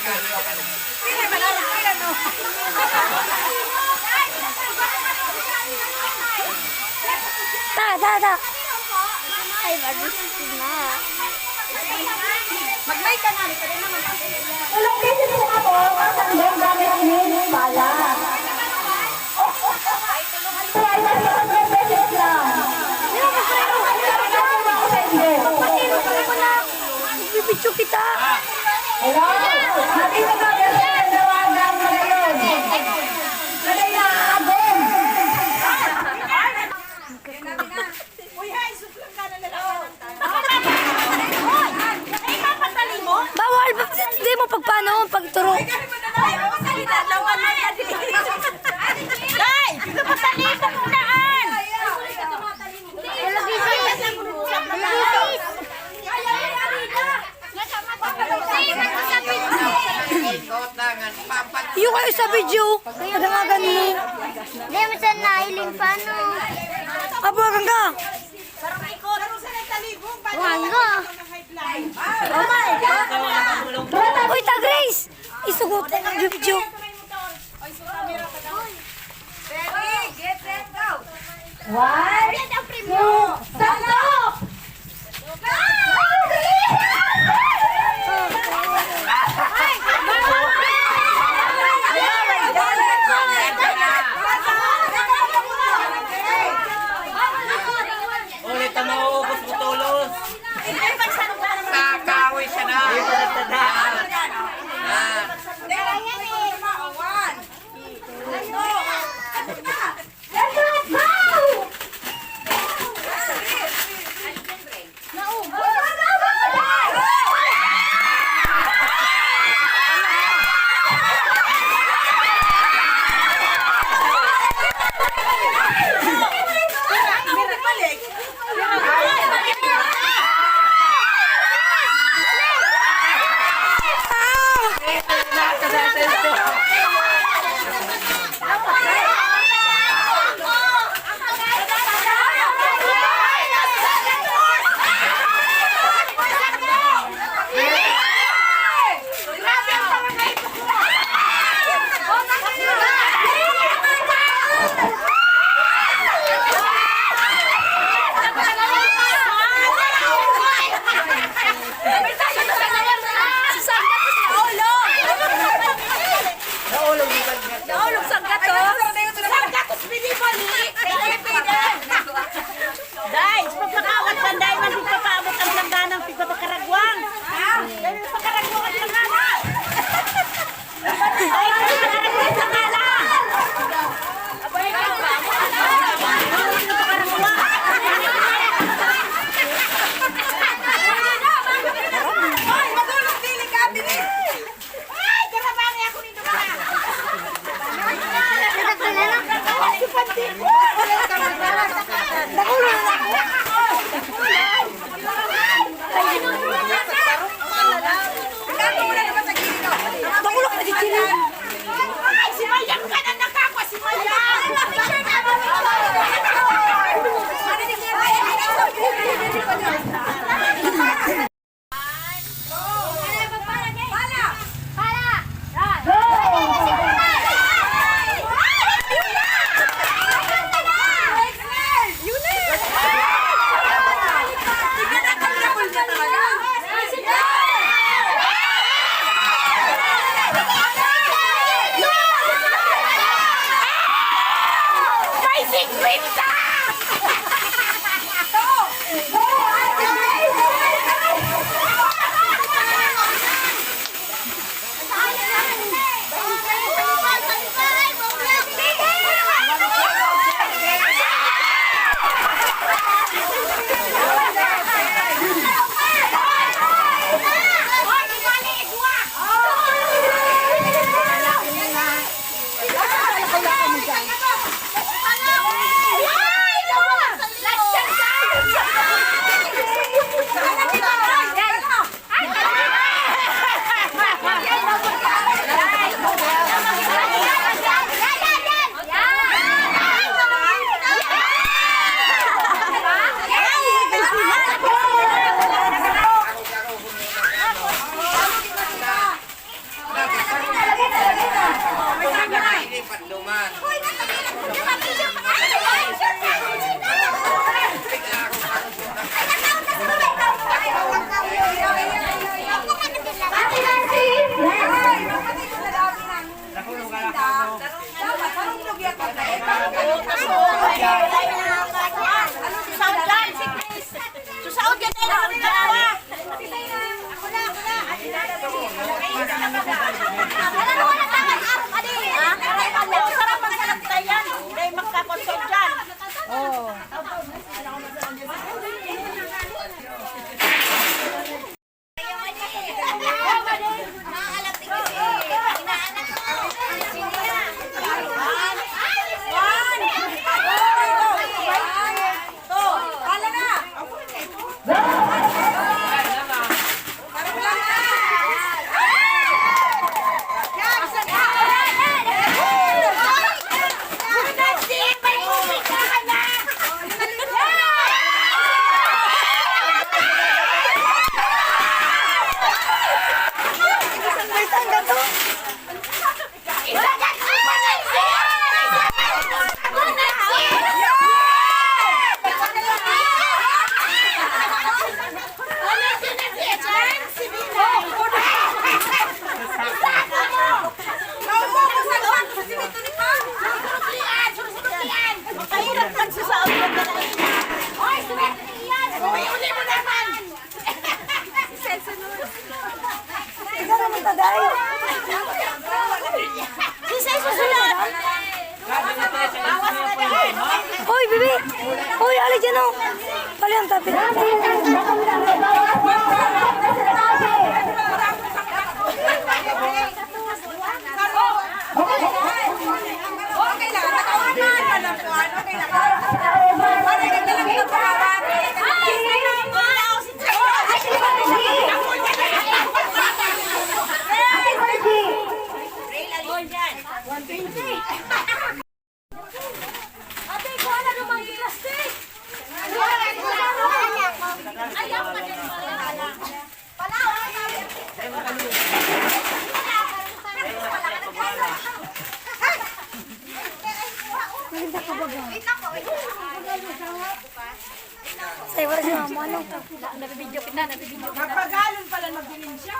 Ta. Ay, bagus na. Mag-like ka na, ito rin naman natin. Walang kasi po ako, matandang gamit ini pala. Ay, $100 pesos lang. Bibidyo kita. Hello? Mati mo ka ganyan, nawagan mo na yun. Nalay na agong. Uy, hay, suplang ka na lalaki. Ay, papatali mo? Bawal, hindi mo pagpano, pagturo. Ay, pasalita, lawan na yan. Day, papatali mo kunaan. Iyo kayo sa video. Kadangagan mo. Hindi mo siya nailing pa, no? Abagan ka. Wangga. Uy, ta Grace. Isugot ang video. Ready, get set, go! 1, 2, stop! Ulit ang mauubos mo tulos. Kakawin siya na! yan o. Pali ang tabi. Okay lang, nakawanan ka lang po. Okay lang. Para ganda lang ito pangalan. Ate, kuha na naman yung plastic. Ayaw ka din pala. Sa'yo wala siya mamo, ano? Nabibidyo kita. Magpagalon pala magbilin siya.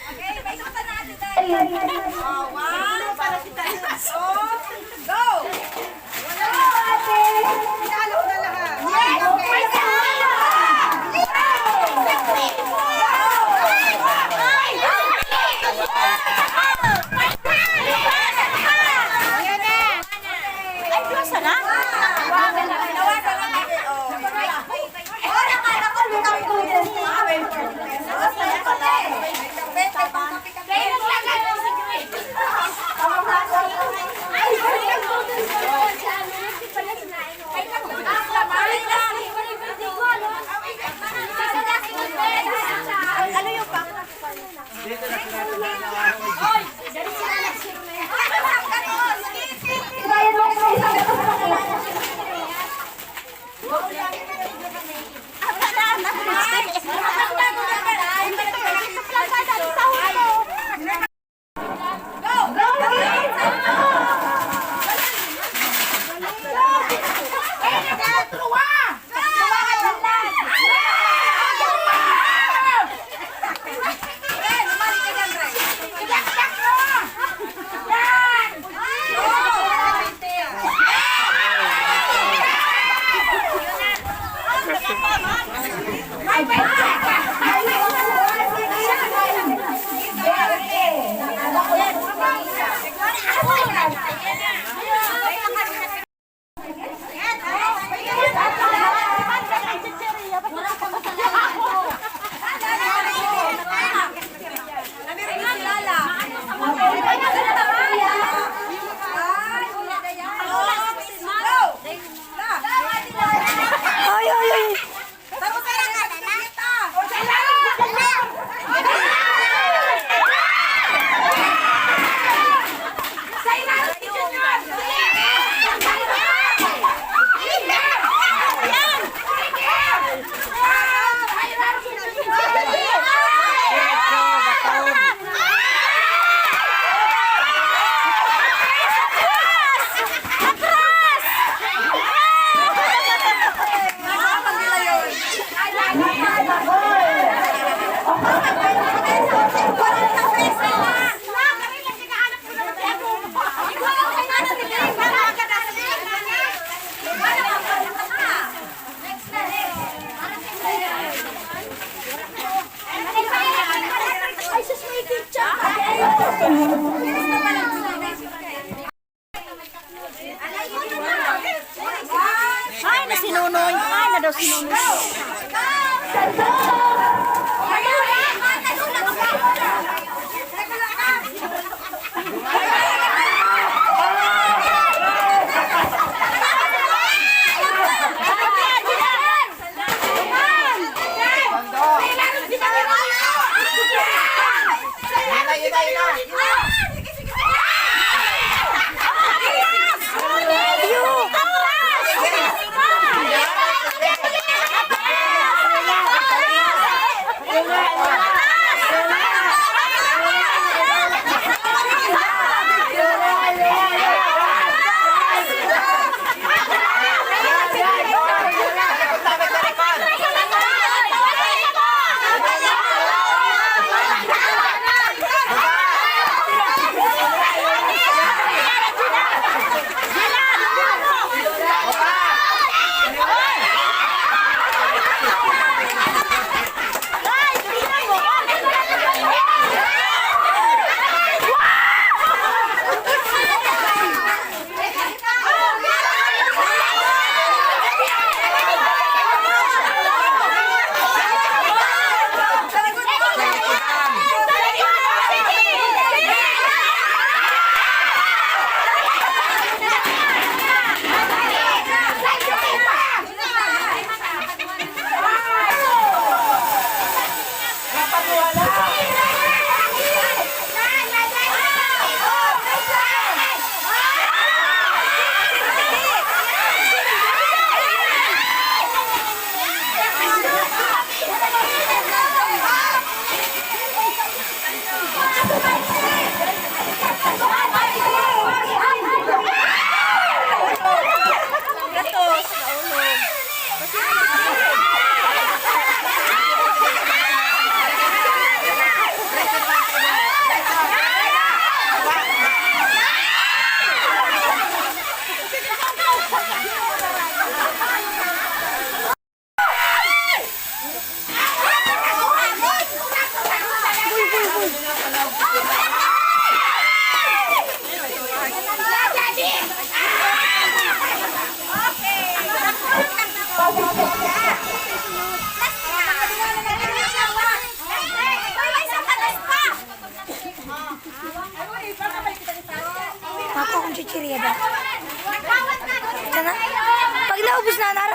Okay, may suta na ate dahil. Oh, one, para si Tayo. Oh, go! Go, ate! Pinalo na lahat. Yes! Okay. Ay, plus na? Ano yung pang? Ay, ay, ay. Ay, na sinunoy. Ay, na daw sinunoy. Ako akong chichirya daw. Ito na. Pag naubos na,